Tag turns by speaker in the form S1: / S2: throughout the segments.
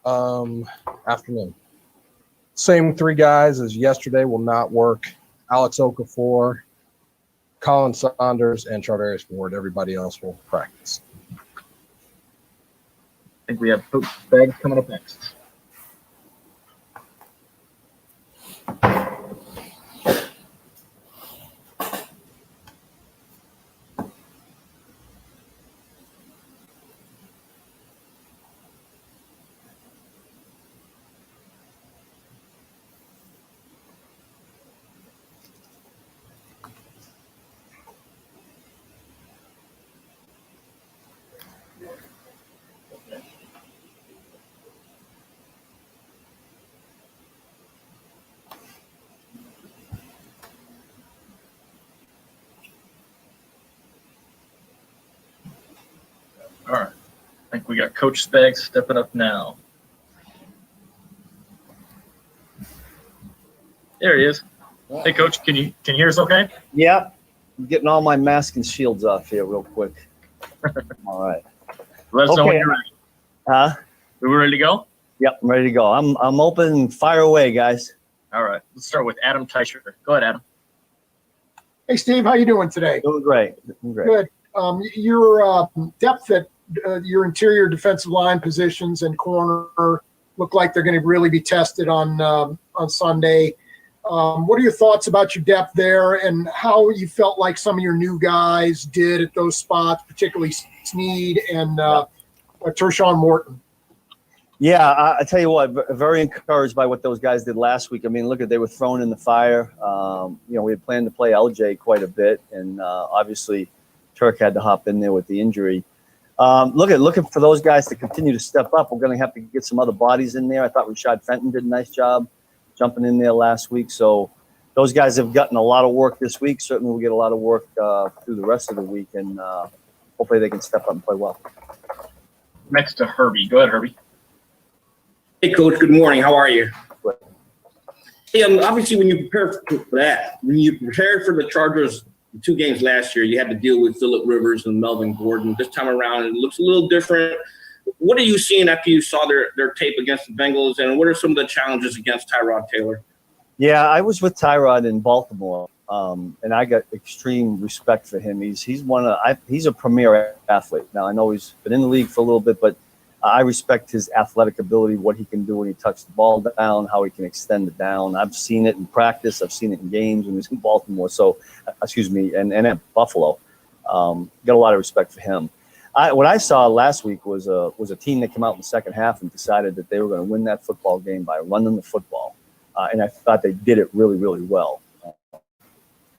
S1: Afternoon. Same three guys as yesterday will not work. Alex Okafor, Colin Saunders, and Charvarius Ward. Everybody else will practice.
S2: I think we have Coach Spags coming up next. All right. I think we got Coach Spags stepping up now. There he is. Hey, Coach, can you hear us okay?
S3: Yeah. I'm getting all my mask and shields off here real quick. All right.
S2: Let us know when you're ready.
S3: Huh?
S2: We ready to go?
S3: Yep, I'm ready to go. I'm open. Fire away, guys.
S2: All right. Let's start with Adam Teicher. Go ahead, Adam.
S4: Hey, Steve, how you doing today?
S3: Doing great. Doing great.
S4: Good. Your depth at your interior defensive line positions and corner look like they're going to really be tested on Sunday. What are your thoughts about your depth there and how you felt like some of your new guys did at those spots, particularly Snead and Tershawn Morton?
S3: Yeah, I tell you what, very encouraged by what those guys did last week. I mean, look, they were thrown in the fire. We had planned to play LJ quite a bit, and obviously Turk had to hop in there with the injury. Looking for those guys to continue to step up. We're going to have to get some other bodies in there. I thought Rashad Fenton did a nice job jumping in there last week. So those guys have gotten a lot of work this week. Certainly we'll get a lot of work through the rest of the week, and hopefully they can step up and play well.
S2: Next to Herbie. Go ahead, Herbie.
S5: Hey, Coach. Good morning. How are you? Hey, obviously, when you prepare for that, when you prepared for the Chargers' 2 games last year, you had to deal with Phillip Rivers and Melvin Gordon. This time around, it looks a little different. What are you seeing after you saw their tape against the Bengals, and what are some of the challenges against Tyrod Taylor?
S3: Yeah, I was with Tyrod in Baltimore, and I got extreme respect for him. He's a premier athlete. Now I know he's been in the league for a little bit, but I respect his athletic ability, what he can do when he tucks the ball down, how he can extend it down. I've seen it in practice. I've seen it in games when he was in Baltimore. And at Buffalo. Got a lot of respect for him. What I saw last week was a team that came out in the second half and decided that they were going to win that football game by running the football. And I thought they did it really, really well.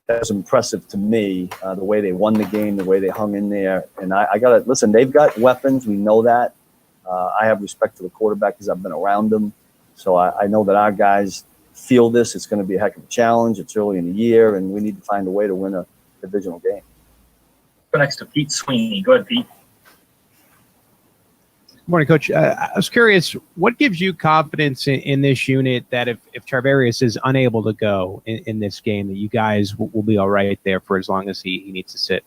S3: That was impressive to me, the way they won the game, the way they hung in there. And I got to listen, they've got weapons. We know that. I have respect for the quarterback because I've been around him. So I know that our guys feel this. It's going to be a heck of a challenge. It's early in the year, and we need to find a way to win a divisional game.
S2: Go next to Pete Sweeney. Go ahead, Pete.
S6: Good morning, Coach. I was curious, what gives you confidence in this unit that if Charvarius is unable to go in this game, that you guys will be all right there for as long as he needs to sit?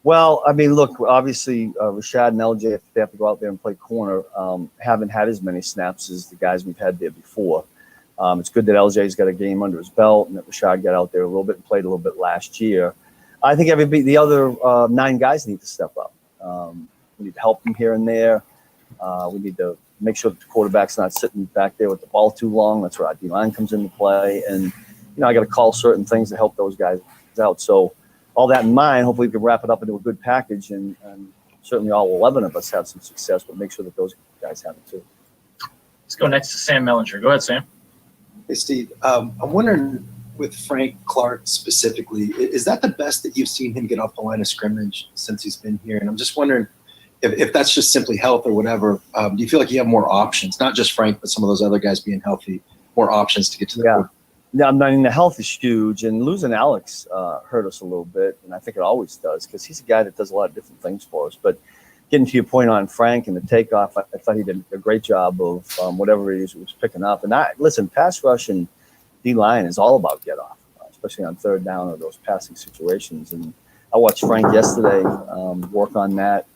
S3: Well, I mean, look, obviously Rashad and LJ, if they have to go out there and play corner, haven't had as many snaps as the guys we've had there before. It's good that LJ's got a game under his belt and that Rashad got out there a little bit and played a little bit last year. I think the other 9 guys need to step up. We need to help them here and there. We need to make sure that the quarterback's not sitting back there with the ball too long. That's where our D-line comes into play. And, I got to call certain things to help those guys out. So all that in mind, hopefully we can wrap it up into a good package. And certainly all 11 of us have some success, but make sure that those guys have it too.
S2: Let's go next to Sam Mellinger. Go ahead, Sam.
S7: Hey, Steve. I'm wondering, with Frank Clark specifically, is that the best that you've seen him get off the line of scrimmage since he's been here? And I'm just wondering if that's just simply health or whatever. Do you feel like you have more options, not just Frank, but some of those other guys being healthy, more options to get to the field?
S3: Yeah, I mean, the health is huge, and losing Alex hurt us a little bit, and I think it always does because he's a guy that does a lot of different things for us. But getting to your point on Frank and the takeoff, I thought he did a great job of whatever he was picking up. And listen, pass rush and D-line is all about get off, especially on third down or those passing situations. And I watched Frank yesterday work on that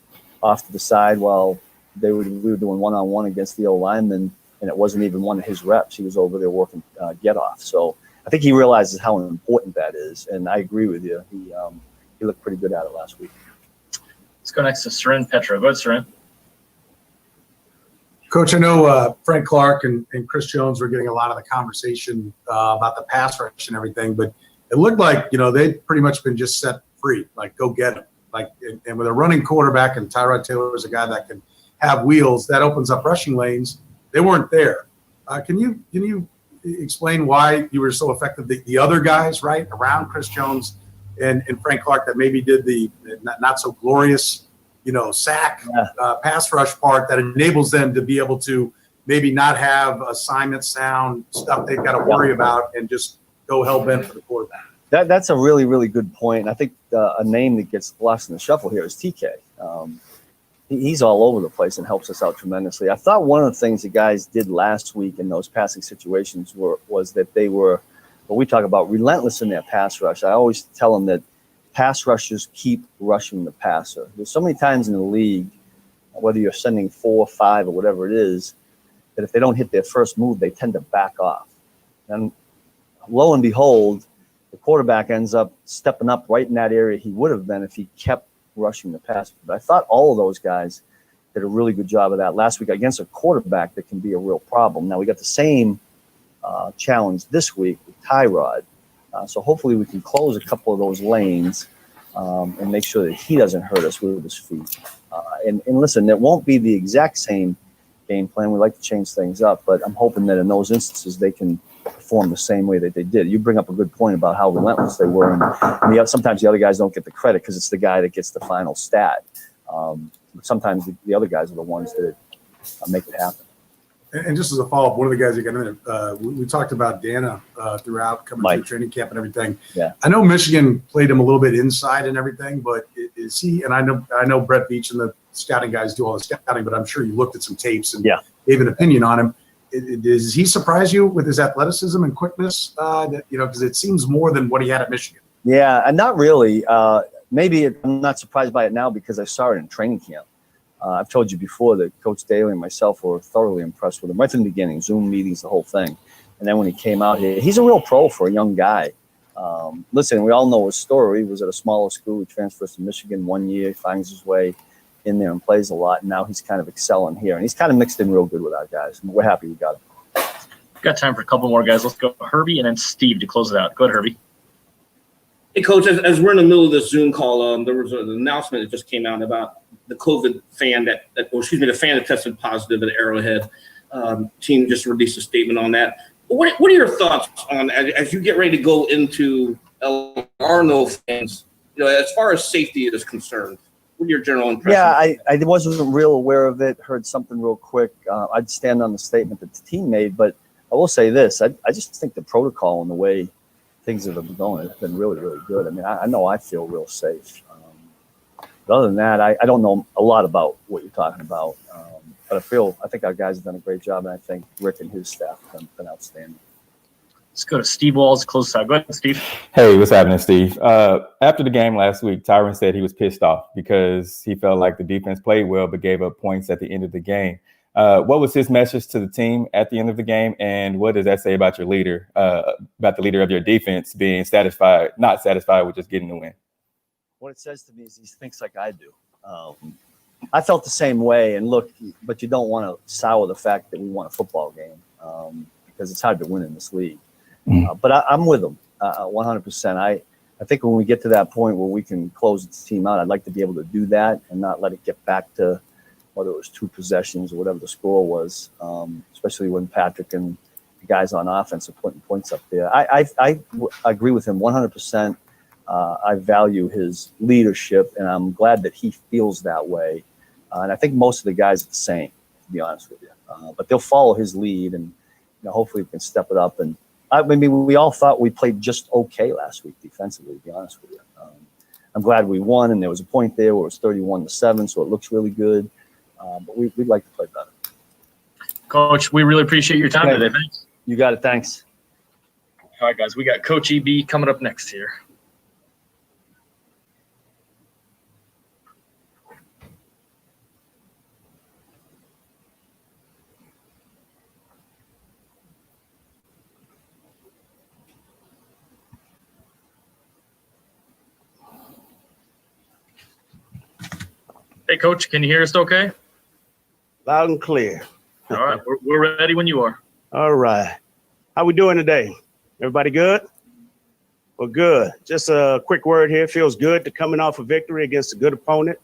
S3: off to the side while we were doing one-on-one against the O-lineman, and it wasn't even one of his reps. He was over there working get-off. So I think he realizes how important that is, and I agree with you. He looked pretty good at it last week.
S2: Let's go next to Seren Petra. Go ahead, Seren.
S8: Coach, I know Frank Clark and Chris Jones were getting a lot of the conversation about the pass rush and everything, but it looked like, they'd pretty much been just set free, like go get them. Like, and with a running quarterback, and Tyrod Taylor is a guy that can have wheels, that opens up rushing lanes. They weren't there. Can you explain why you were so effective? The other guys, right, around Chris Jones and Frank Clark that maybe did the not so glorious, sack pass rush part that enables them to be able to maybe not have assignment sound stuff they've got to worry about and just go hell bent for the quarterback.
S3: That's a really, really good point. And I think a name that gets lost in the shuffle here is TK. He's all over the place and helps us out tremendously. I thought one of the things the guys did last week in those passing situations was that they were, when we talk about relentless in their pass rush, I always tell them that pass rushers keep rushing the passer. There's so many times in the league, whether you're sending 4 or 5 or whatever it is, that if they don't hit their first move, they tend to back off. And lo and behold, the quarterback ends up stepping up right in that area he would have been if he kept rushing the pass. But I thought all of those guys did a really good job of that last week against a quarterback that can be a real problem. Now, we got the same challenge this week with Tyrod. So hopefully we can close a couple of those lanes and make sure that he doesn't hurt us with his feet. And listen, it won't be the exact same game plan. We like to change things up, but I'm hoping that in those instances they can perform the same way that they did. You bring up a good point about how relentless they were, and sometimes the other guys don't get the credit because it's the guy that gets the final stat. Sometimes the other guys are the ones that make it happen.
S8: And just as a follow-up, one of the guys that got in there, we talked about Dana throughout coming through training camp and everything.
S3: Yeah,
S8: I know Michigan played him a little bit inside and everything, but is he? And I know Brett Beach and the scouting guys do all the scouting, but I'm sure you looked at some tapes and gave an opinion on him. Does he surprise you with his athleticism and quickness? Because it seems more than what he had at Michigan.
S3: Yeah, and not really. Maybe I'm not surprised by it now because I saw it in training camp. I've told you before that Coach Daly and myself were thoroughly impressed with him right from the beginning, Zoom meetings, the whole thing. And then when he came out here, he's a real pro for a young guy. Listen, we all know his story. He was at a smaller school. He transfers to Michigan 1 year, finds his way in there and plays a lot. And now he's kind of excelling here. And he's kind of mixed in real good with our guys. And we're happy we got him.
S2: We've got time for a couple more guys. Let's go Herbie and then Steve to close it out. Go ahead, Herbie.
S5: Hey, Coach, as we're in the middle of this Zoom call, there was an announcement that just came out about the COVID fan the fan that tested positive at Arrowhead. Team just released a statement on that. What are your thoughts on, as you get ready to go into no fans, as far as safety is concerned? What are your general impressions?
S3: Yeah, I wasn't real aware of it, heard something real quick. I'd stand on the statement that the team made, but I will say this. I just think the protocol and the way things have been going has been really, really good. I mean, I know I feel real safe. But other than that, I don't know a lot about what you're talking about. But I think our guys have done a great job, and I think Rick and his staff have been outstanding.
S2: Let's go to Steve Walls to close this out. Go ahead, Steve.
S9: Hey, what's happening, Steve? After the game last week, Tyron said he was pissed off because he felt like the defense played well but gave up points at the end of the game. What was his message to the team at the end of the game, and what does that say about your leader, about the leader of your defense being not satisfied with just getting the win?
S3: What it says to me is he thinks like I do. I felt the same way, and look, but you don't want to sour the fact that we won a football game because it's hard to win in this league. But I'm with him 100%. I think when we get to that point where we can close the team out, I'd like to be able to do that and not let it get back to whether it was 2 possessions or whatever the score was, especially when Patrick and the guys on offense are putting points up there. I agree with him 100%. I value his leadership, and I'm glad that he feels that way. And I think most of the guys are the same, to be honest with you. But they'll follow his lead, and hopefully we can step it up. And I mean, we all thought we played just okay last week defensively, to be honest with you. I'm glad we won, and there was a point there where it was 31-7, so it looks really good. But we'd like to play better.
S2: Coach, we really appreciate your time today. Thanks.
S3: You got it. Thanks.
S2: All right, guys, we got Coach EB coming up next here. Hey, Coach, can you hear us okay?
S10: Loud and clear.
S2: All right, we're ready when you are.
S10: All right. How we doing today? Everybody good? Well, good. Just a quick word here. Feels good to coming off a victory against a good opponent.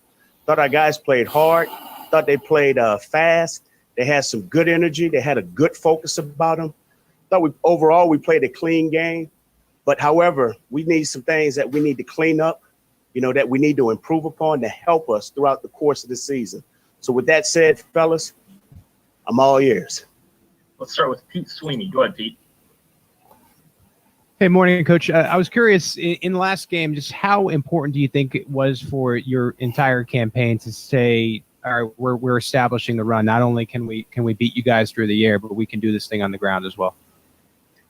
S10: Thought our guys played hard. Thought they played fast. They had some good energy. They had a good focus about them. Thought overall we played a clean game. But however, we need some things that we need to clean up, that we need to improve upon to help us throughout the course of the season. So with that said, fellas, I'm all ears.
S2: Let's start with Pete Sweeney. Go ahead, Pete.
S6: Hey, morning, Coach. I was curious in the last game, just how important do you think it was for your entire campaign to say, all right, we're establishing the run. Not only can we beat you guys through the air, but we can do this thing on the ground as well.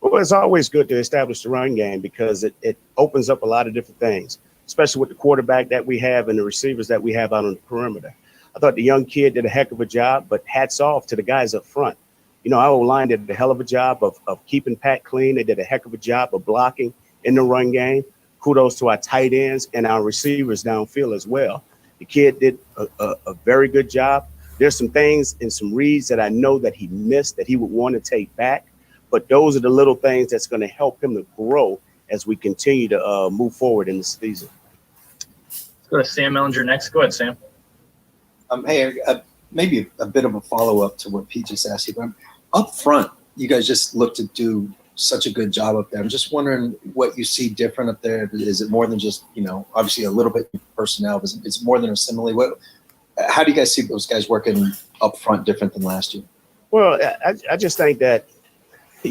S10: Well, it's always good to establish the run game because it opens up a lot of different things, especially with the quarterback that we have and the receivers that we have out on the perimeter. I thought the young kid did a heck of a job, but hats off to the guys up front. Our O-line did a hell of a job of keeping Pat clean. They did a heck of a job of blocking in the run game. Kudos to our tight ends and our receivers downfield as well. The kid did a very good job. There's some things and some reads that I know that he missed that he would want to take back. But those are the little things that's going to help him to grow as we continue to move forward in the season.
S2: Let's go to Sam Ellinger next. Go ahead, Sam.
S7: Hey, maybe a bit of a follow-up to what Pete just asked you, but up front, you guys just look to do such a good job up there. I'm just wondering what you see different up there. Is it more than just, obviously a little bit personnel, but it's more than a simile? How do you guys see those guys working up front different than last year?
S10: Well, I just think that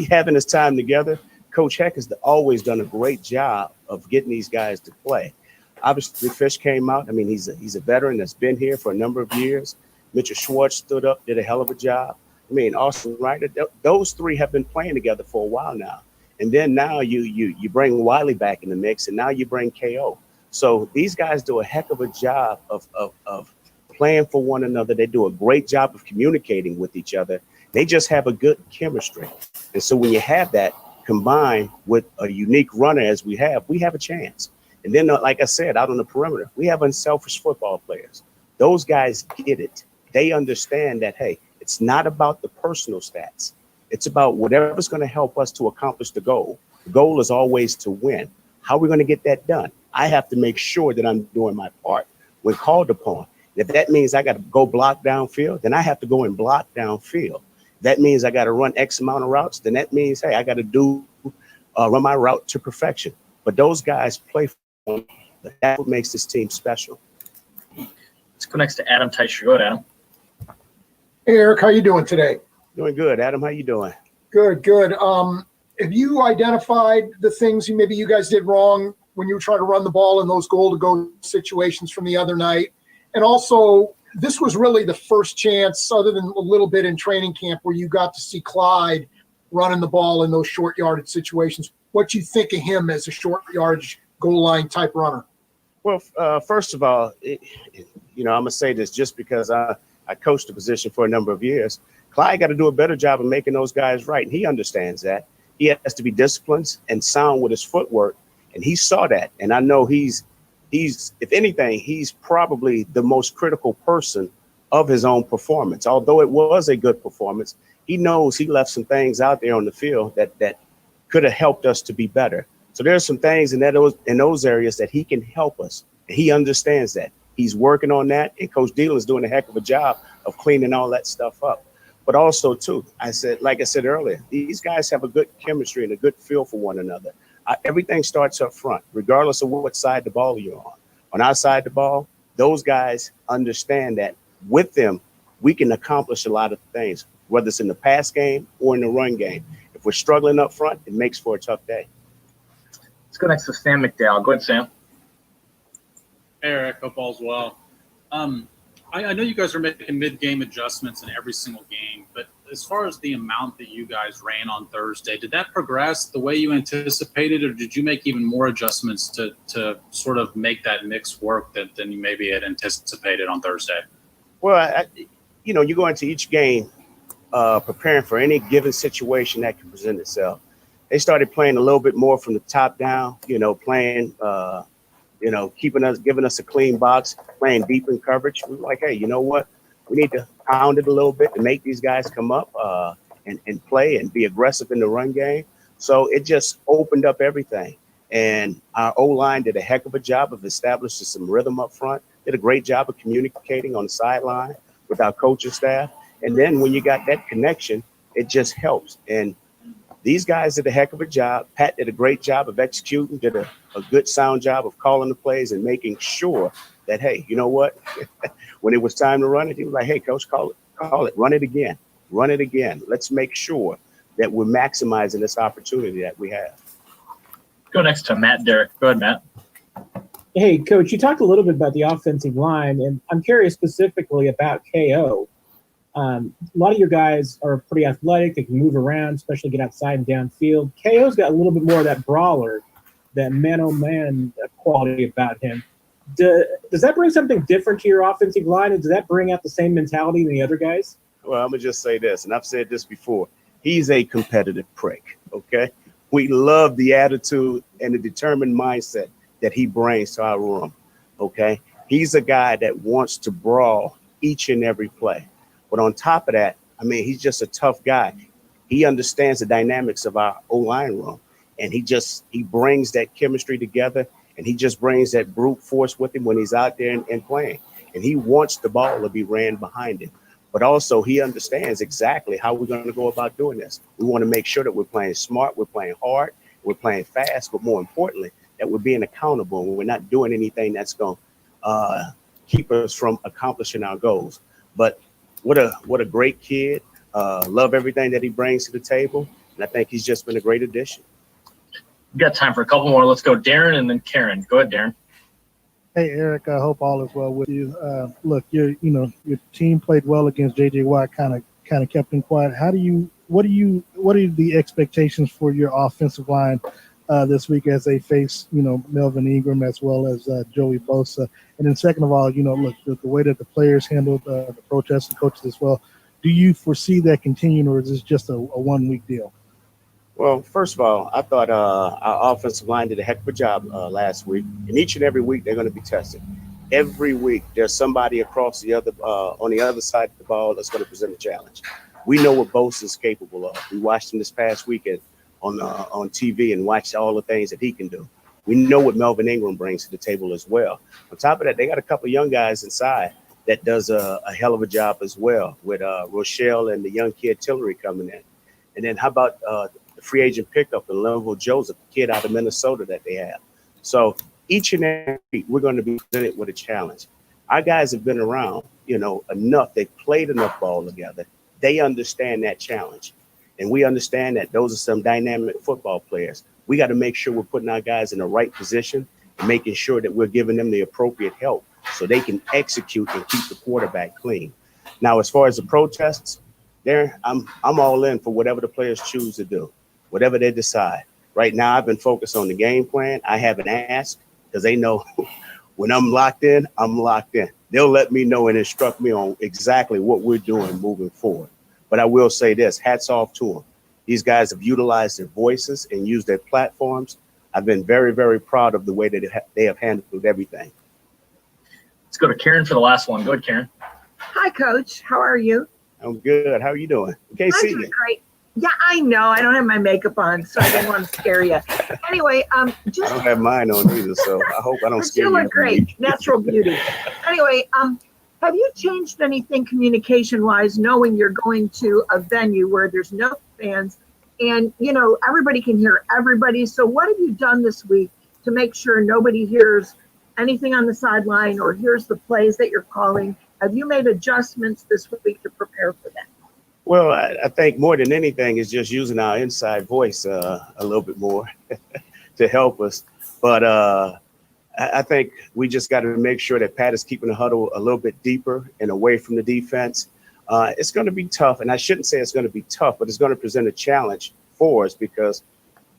S10: having his time together, Coach Heck has always done a great job of getting these guys to play. Obviously, Fish came out. I mean, he's a veteran that's been here for a number of years. Mitchell Schwartz stood up, did a hell of a job. I mean, Austin Ryder, those three have been playing together for a while now. And then now you bring Wiley back in the mix, and now you bring KO. So these guys do a heck of a job of playing for one another. They do a great job of communicating with each other. They just have a good chemistry. And so when you have that combined with a unique runner as we have a chance. And then, like I said, out on the perimeter, we have unselfish football players. Those guys get it. They understand that, hey, it's not about the personal stats. It's about whatever's going to help us to accomplish the goal. The goal is always to win. How are we going to get that done? I have to make sure that I'm doing my part when called upon. If that means I got to go block downfield, then I have to go and block downfield. That means I got to run X amount of routes. Then that means, hey, I got to run my route to perfection. But those guys play for them. That's what makes this team special.
S2: Let's go next to Adam Teicher. Go ahead, Adam.
S4: Hey, Eric, how you doing today?
S10: Doing good. Adam, how you doing?
S4: Good. Have you identified the things maybe you guys did wrong when you were trying to run the ball in those goal-to-go situations from the other night? And also, this was really the first chance, other than a little bit in training camp, where you got to see Clyde running the ball in those short yardage situations. What you think of him as a short yardage goal line type runner?
S10: Well, first of all, I'm going to say this just because I coached the position for a number of years. Clyde got to do a better job of making those guys right. And he understands that. He has to be disciplined and sound with his footwork. And he saw that. And I know he's, if anything, he's probably the most critical person of his own performance. Although it was a good performance, he knows he left some things out there on the field that could have helped us to be better. So there's some things in those areas that he can help us. And he understands that. He's working on that. And Coach Dielen's doing a heck of a job of cleaning all that stuff up. But also, too, like I said earlier, these guys have a good chemistry and a good feel for one another. Everything starts up front, regardless of what side of the ball you're on. On our side of the ball, those guys understand that with them, we can accomplish a lot of things, whether it's in the pass game or in the run game. If we're struggling up front, it makes for a tough day.
S2: Let's go next to Sam McDowell. Go ahead, Sam.
S11: Hey, Eric. Hope all's well. I know you guys are making mid-game adjustments in every single game, but as far as the amount that you guys ran on Thursday, did that progress the way you anticipated, or did you make even more adjustments to sort of make that mix work than you maybe had anticipated on Thursday?
S10: Well, you go into each game preparing for any given situation that can present itself. They started playing a little bit more from the top down, playing giving us a clean box, playing deep in coverage. We were like, hey, you know what? We need to pound it a little bit to make these guys come up and play and be aggressive in the run game. So it just opened up everything. And our O-line did a heck of a job of establishing some rhythm up front, did a great job of communicating on the sideline with our coaching staff. And then when you got that connection, it just helps. And these guys did a heck of a job. Pat did a great job of executing, did a good sound job of calling the plays and making sure that, hey, you know what? When it was time to run it, he was like, hey, coach, call it, run it again. Let's make sure that we're maximizing this opportunity that we have.
S2: Go next to Matt Derrick. Go ahead, Matt.
S12: Hey, Coach, you talked a little bit about the offensive line, and I'm curious specifically about KO. A lot of your guys are pretty athletic. They can move around, especially get outside and downfield. KO's got a little bit more of that brawler, that man-on-man quality about him. Does that bring something different to your offensive line, and does that bring out the same mentality in the other guys?
S10: Well, I'm going to just say this, and I've said this before. He's a competitive prick, okay? We love the attitude and the determined mindset that he brings to our room, okay? He's a guy that wants to brawl each and every play. But on top of that, I mean, he's just a tough guy. He understands the dynamics of our O-line room, and he brings that chemistry together, and he just brings that brute force with him when he's out there and playing. And he wants the ball to be ran behind him. But also he understands exactly how we're going to go about doing this. We want to make sure that we're playing smart, we're playing hard, we're playing fast, but more importantly, that we're being accountable and we're not doing anything that's going to keep us from accomplishing our goals. But what a great kid. Love everything that he brings to the table. And I think he's just been a great addition.
S2: We've got time for a couple more. Let's go Darren and then Karen. Go ahead, Darren.
S13: Hey, Eric, I hope all is well with you. Look, your team played well against J.J. Watt, kind of kept him quiet. What are the expectations for your offensive line this week as they face, Melvin Ingram as well as Joey Bosa? And then second of all, look, the way that the players handled the protests and coaches as well, do you foresee that continuing, or is this just a 1 week deal?
S10: Well, first of all, I thought our offensive line did a heck of a job last week. And each and every week, they're going to be tested. Every week, there's somebody across the other on the other side of the ball that's going to present a challenge. We know what Bosa is capable of. We watched him this past weekend on TV and watched all the things that he can do. We know what Melvin Ingram brings to the table as well. On top of that, they got a couple of young guys inside that does a hell of a job as well, with Rochelle and the young kid Tillery coming in. And then how about free agent pickup in Linville Joseph, the kid out of Minnesota that they have. So each and every week, we're going to be presented with a challenge. Our guys have been around, enough. They've played enough ball together. They understand that challenge. And we understand that those are some dynamic football players. We got to make sure we're putting our guys in the right position and making sure that we're giving them the appropriate help so they can execute and keep the quarterback clean. Now, as far as the protests, I'm all in for whatever the players choose to do, whatever they decide. Right now, I've been focused on the game plan. I haven't asked because they know when I'm locked in, I'm locked in. They'll let me know and instruct me on exactly what we're doing moving forward. But I will say this, hats off to them. These guys have utilized their voices and used their platforms. I've been very, very proud of the way that they have handled everything.
S2: Let's go to Karen for the last one. Go ahead, Karen.
S14: Hi, Coach. How are you?
S10: I'm good. How are you doing? Can't see you.
S14: Great. Yeah, I know. I don't have my makeup on, so I didn't want to scare you. Anyway,
S10: I don't have mine on either, so I hope I don't scare you.
S14: You look great. Natural beauty. Anyway, have you changed anything communication-wise, knowing you're going to a venue where there's no fans and, everybody can hear everybody? So what have you done this week to make sure nobody hears anything on the sideline or hears the plays that you're calling? Have you made adjustments this week to prepare for that?
S10: Well, I think more than anything is just using our inside voice a little bit more to help us. But I think we just got to make sure that Pat is keeping the huddle a little bit deeper and away from the defense. It's going to be tough, and I shouldn't say it's going to be tough, but it's going to present a challenge for us because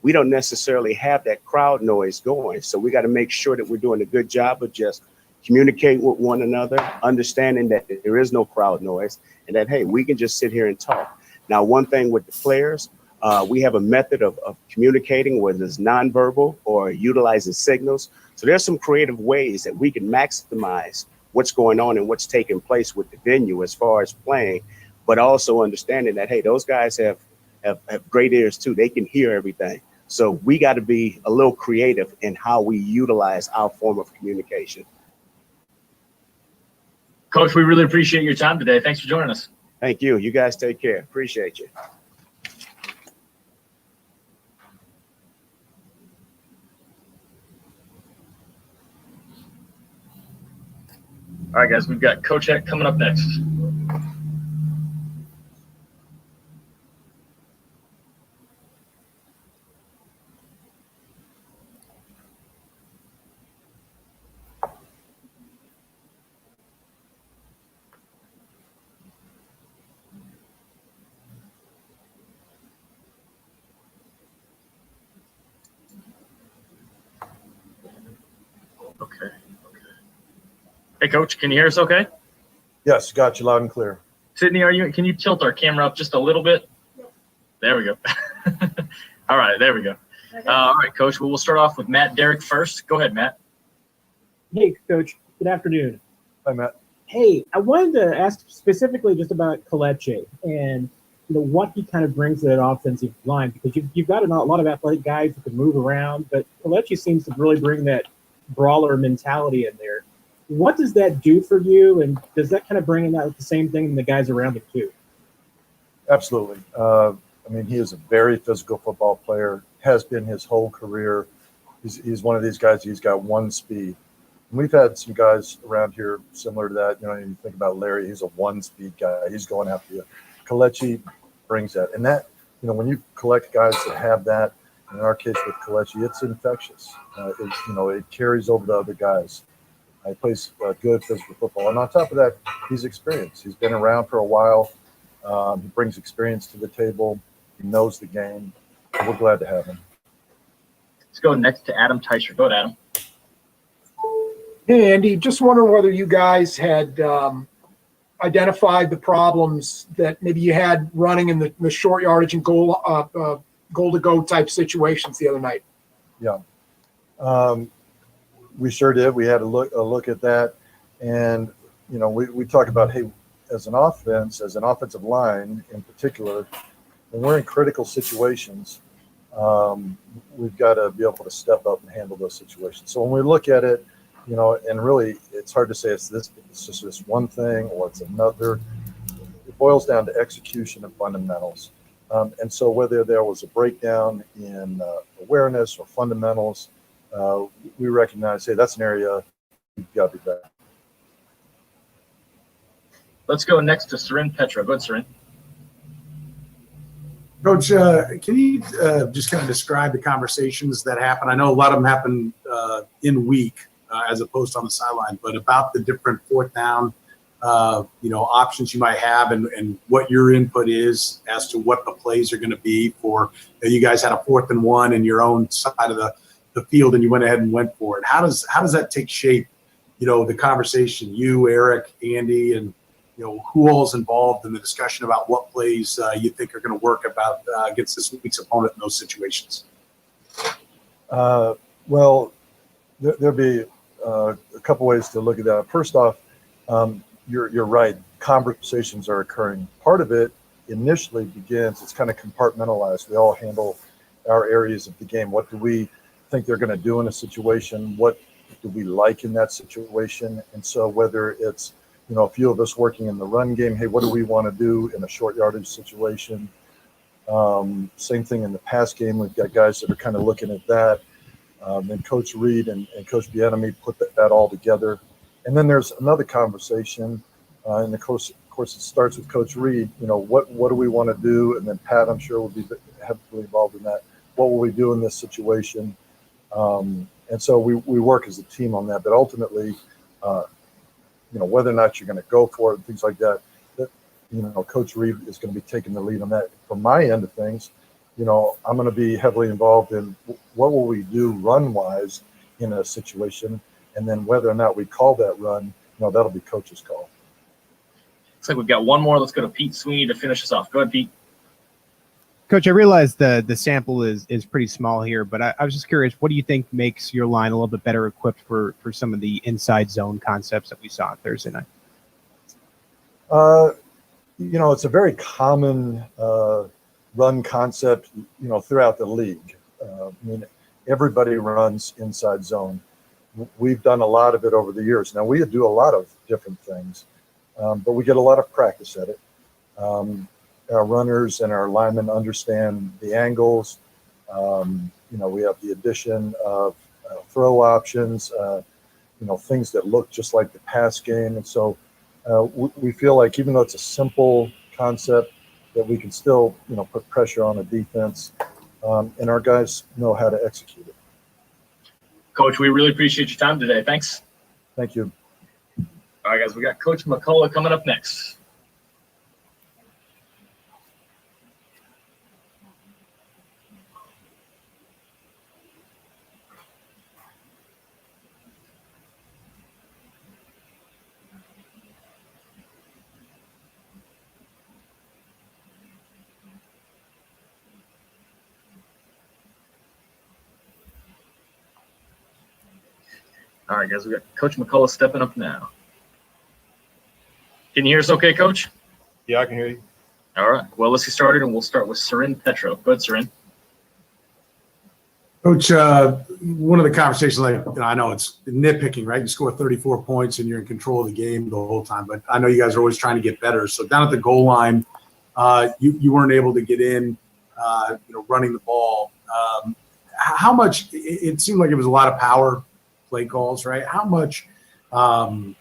S10: we don't necessarily have that crowd noise going. So we got to make sure that we're doing a good job of just communicating with one another, understanding that there is no crowd noise and that, hey, we can just sit here and talk. Now, one thing with the players, We have a method of communicating, whether it's nonverbal or utilizing signals. So there's some creative ways that we can maximize what's going on and what's taking place with the venue as far as playing, but also understanding that, hey, those guys have great ears too. They can hear everything. So we got to be a little creative in how we utilize our form of communication.
S2: Coach, we really appreciate your time today. Thanks for joining us.
S10: Thank you. You guys take care. Appreciate you.
S2: All right, guys, we've got Coach Heck coming up next. Okay. Hey, Coach, can you hear us okay?
S15: Yes, got you loud and clear.
S2: Sydney, can you tilt our camera up just a little bit? There we go. All right, there we go. All right, Coach, well, we'll start off with Matt Derrick first. Go ahead, Matt.
S12: Hey, Coach. Good afternoon.
S15: Hi, Matt.
S12: Hey, I wanted to ask specifically just about Kelechi and what he kind of brings to that offensive line, because you've got a lot of athletic guys who can move around, but Kelechi seems to really bring that brawler mentality in there. What does that do for you, and does that kind of bring in out the same thing in the guys around him too?
S15: Absolutely. I mean, he is a very physical football player, has been his whole career. He's one of these guys, he's got one speed. And we've had some guys around here similar to that. You think about Larry, he's a one-speed guy. He's going after you. Kelechi brings that. And that, when you collect guys that have that, in our case with Kelechi, it's infectious. It carries over to other guys. He plays good physical football. And on top of that, he's experienced. He's been around for a while. He brings experience to the table. He knows the game. We're glad to have him.
S2: Let's go next to Adam Teicher. Go ahead, Adam.
S4: Hey, Andy, just wondering whether you guys had identified the problems that maybe you had running in the short yardage and goal to go type situations the other night.
S15: Yeah. We sure did. We had a look at that. And, we talk about, hey, as an offensive line in particular, when we're in critical situations, we've got to be able to step up and handle those situations. So when we look at it, and really it's hard to say it's just this one thing or it's another. It boils down to execution and fundamentals. And so whether there was a breakdown in awareness or fundamentals, we recognize, hey, that's an area we've got to be better.
S2: Let's go next to Seren Petra. Go ahead, Seren.
S8: Coach, can you just kind of describe the conversations that happen? I know a lot of them happen in week as opposed to on the sideline, but about the different fourth down, options you might have and what your input is as to what the plays are going to be for. You guys had a 4th and 1 in your own side of the field, and you went ahead and went for it. How does that take shape? The conversation, you, Eric, Andy, and who all is involved in the discussion about what plays you think are going to work about against this week's opponent in those situations?
S15: Well, there'll be a couple ways to look at that. First off, you're right. Conversations are occurring. Part of it initially begins, it's kind of compartmentalized. We all handle our areas of the game. What do we think they're going to do in a situation? What do we like in that situation? And so whether it's, a few of us working in the run game, hey, what do we want to do in a short yardage situation? Same thing in the pass game. We've got guys that are kind of looking at that. Then Coach Reed and Coach Bieniemy put that all together. And then there's another conversation, and of course it starts with Coach Reed. What do we want to do? And then Pat, I'm sure, will be heavily involved in that. What will we do in this situation? And so we work as a team on that. But ultimately, whether or not you're going to go for it and things like that, Coach Reed is going to be taking the lead on that. From my end of things, I'm going to be heavily involved in what will we do run-wise in a situation, and then whether or not we call that run, that'll be Coach's call.
S2: Looks like we've got one more. Let's go to Pete Sweeney to finish us off. Go ahead, Pete.
S6: Coach, I realize the sample is pretty small here, but I was just curious, what do you think makes your line a little bit better equipped for some of the inside zone concepts that we saw on Thursday night?
S15: It's a very common run concept, throughout the league. Everybody runs inside zone. We've done a lot of it over the years. Now, we do a lot of different things, but we get a lot of practice at it. Our runners and our linemen understand the angles. We have the addition of throw options, things that look just like the pass game. And so we feel like even though it's a simple concept, that we can still, put pressure on the defense, and our guys know how to execute it.
S2: Coach, we really appreciate your time today. Thanks.
S15: Thank you.
S2: All right, guys, we got Coach McCullough coming up next. All right, guys, we got Coach McCullough stepping up now. Can you hear us okay, Coach?
S16: Yeah, I can hear you.
S2: All right. Well, let's get started, and we'll start with Seren Petro. Go ahead, Seren.
S8: Coach, one of the conversations, I know it's nitpicking, right? You score 34 points and you're in control of the game the whole time, but I know you guys are always trying to get better. So down at the goal line, you weren't able to get in, running the ball. How much? It seemed like it was a lot of power play calls, right? How much? I'm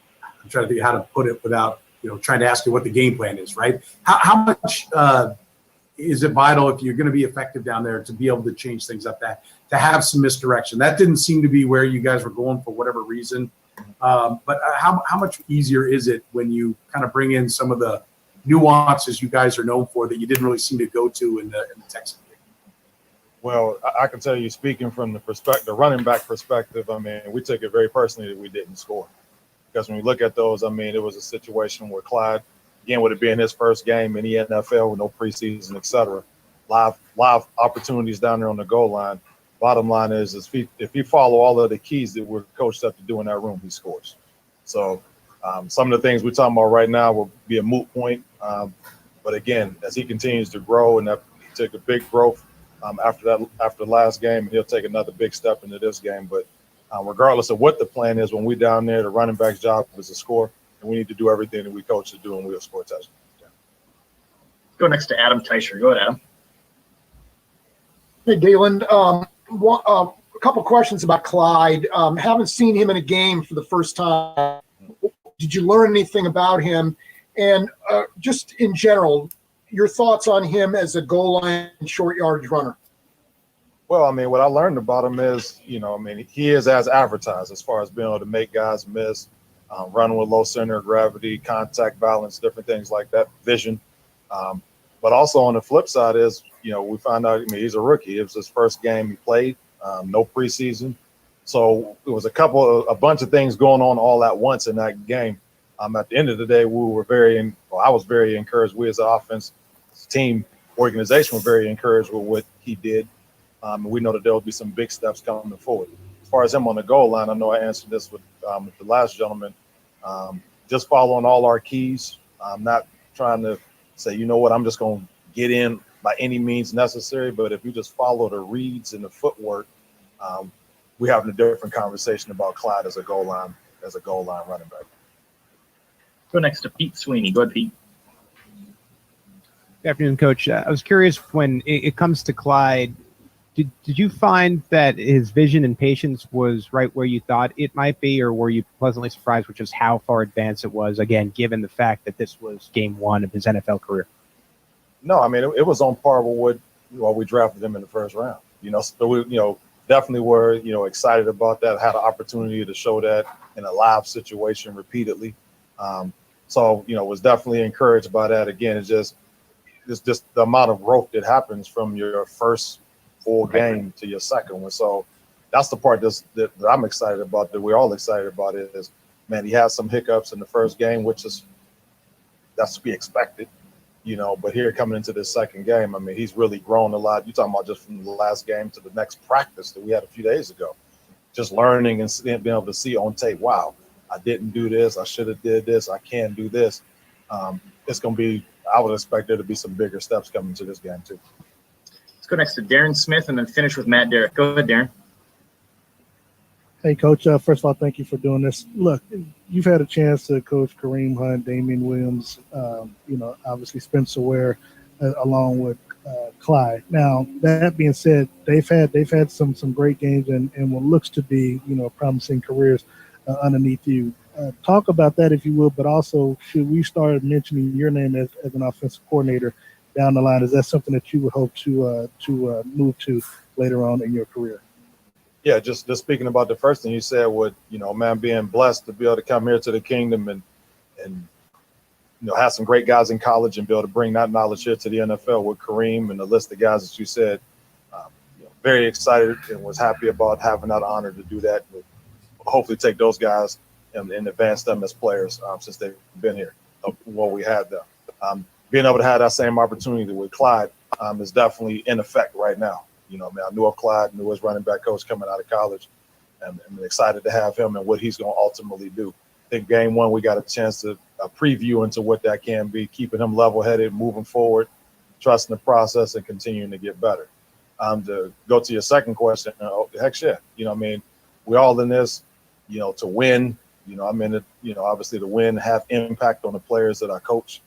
S8: trying to think how to put it without trying to ask you what the game plan is, right? How much is it vital if you're going to be effective down there to be able to change things up, that to have some misdirection? That didn't seem to be where you guys were going for whatever reason. But how much easier is it when you kind of bring in some of the nuances you guys are known for that you didn't really seem to go to in the Texas game?
S16: Well, I can tell you, speaking from the running back perspective, we took it very personally that we didn't score. Because when we look at those, it was a situation where Clyde, again, with it being his first game in the NFL with no preseason, et cetera, live opportunities down there on the goal line. Bottom line is if you follow all of the keys that we're coached up to do in that room, he scores. So some of the things we're talking about right now will be a moot point. But again, as he continues to grow, and that he took a big growth after the last game, and he'll take another big step into this game. But regardless of what the plan is, when we're down there, the running back's job is to score, and we need to do everything that we coach to do, and we'll score touchdowns.
S2: Go next to Adam Teicher. Go ahead, Adam.
S4: Hey, Galen. A couple questions about Clyde. Haven't seen him in a game for the first time. Did you learn anything about him? And just in general, your thoughts on him as a goal line short yardage runner?
S16: Well, what I learned about him is, he is as advertised as far as being able to make guys miss, running with low center of gravity, contact balance, different things like that, vision. But also on the flip side is, we found out, he's a rookie. It was his first game he played, no preseason. So it was a bunch of things going on all at once in that game. At the end of the day, I was very encouraged. We as an offense team organization were very encouraged with what he did. And we know that there will be some big steps coming forward. As far as him on the goal line, I know I answered this with the last gentleman. Just following all our keys. I'm not trying to say, I'm just going to get in by any means necessary. But if you just follow the reads and the footwork, we're having a different conversation about Clyde as a goal line running back.
S2: Go next to Pete Sweeney. Go ahead, Pete.
S6: Good afternoon, Coach. I was curious, when it comes to Clyde, did you find that his vision and patience was right where you thought it might be, or were you pleasantly surprised with just how far advanced it was, again, given the fact that this was game one of his NFL career?
S16: No, it was on par with what we drafted him in the first round. So we, definitely were, excited about that, had an opportunity to show that in a live situation repeatedly. Was definitely encouraged by that. Again, it's just the amount of growth that happens from your first full game to your second one. So that's the part that I'm excited about, that we're all excited about, is, man, he had some hiccups in the first game, that's to be expected. But here coming into this second game, I mean, he's really grown a lot. You're talking about just from the last game to the next practice that we had a few days ago. Just learning and being able to see on tape, wow, I didn't do this. I should have did this. I can do this. It's going to be, I would expect there to be some bigger steps coming to this game too.
S2: Let's go next to Darren Smith and then finish with Matt Derrick. Go ahead, Darren.
S13: Hey, Coach. First of all, thank you for doing this. Look, you've had a chance to coach Kareem Hunt, Damian Williams, obviously Spencer Ware, along with Clyde. Now, that being said, they've had some great games and what looks to be, promising careers underneath you. Talk about that if you will, but also should we start mentioning your name as an offensive coordinator down the line? Is that something that you would hope to move to later on in your career?
S16: Yeah, just speaking about the first thing you said, man, being blessed to be able to come here to the Kingdom and have some great guys in college and be able to bring that knowledge here to the NFL with Kareem and the list of guys that you said. Very excited and was happy about having that honor to do that. Hopefully take those guys and advance them as players since they've been here, what we had them. Being able to have that same opportunity with Clyde is definitely in effect right now. I knew of Clyde, knew his running back coach coming out of college, and I'm excited to have him and what he's going to ultimately do. I think game one, we got a chance to preview into what that can be, keeping him level-headed, moving forward, trusting the process, and continuing to get better. To go to your second question, heck yeah. We're all in this, to win. I'm in it, obviously to win, have impact on the players that I coach,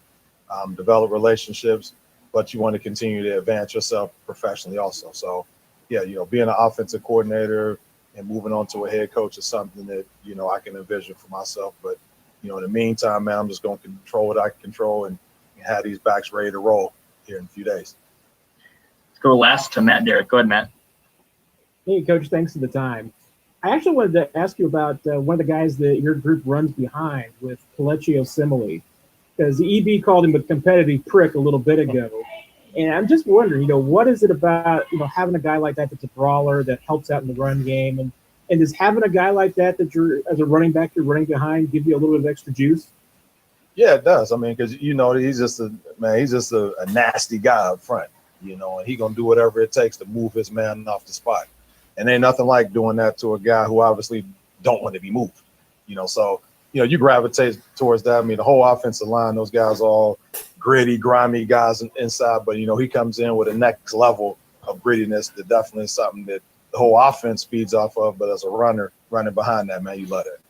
S16: develop relationships, but you want to continue to advance yourself professionally also. So, yeah, being an offensive coordinator and moving on to a head coach is something that, I can envision for myself. But, in the meantime, man, I'm just going to control what I can control and have these backs ready to roll here in a few days.
S2: Let's go last to Matt Derrick. Go ahead, Matt.
S12: Hey, Coach, thanks for the time. I actually wanted to ask you about one of the guys that your group runs behind with Kelechi Osemele, because the EB called him a competitive prick a little bit ago. And I'm just wondering, what is it about, having a guy like that that's a brawler that helps out in the run game? And does having a guy like that you're, as a running back, you're running behind, give you a little bit of extra juice?
S16: Yeah, it does. I mean, because, he's just a nasty guy up front, and he's going to do whatever it takes to move his man off the spot. And ain't nothing like doing that to a guy who obviously don't want to be moved, so you gravitate towards that. I mean, the whole offensive line, those guys are all gritty, grimy guys inside. But, he comes in with a next level of grittiness that definitely is something that the whole offense feeds off of. But as a runner, running behind that, man, you love it.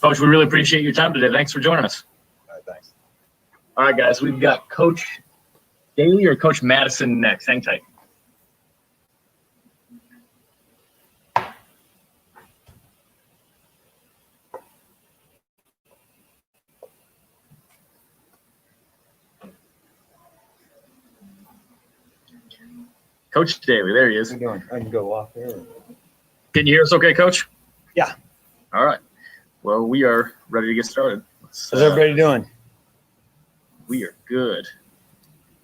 S2: Coach, we really appreciate your time today. Thanks for joining us.
S16: All right, thanks.
S2: All right, guys, we've got Coach Daly or Coach Madison next. Hang tight. Coach Daly, there he is.
S3: How you doing? I can go off there.
S2: Can you hear us okay, Coach?
S3: Yeah.
S2: All right. Well, we are ready to get started.
S3: How's everybody doing?
S2: We are good.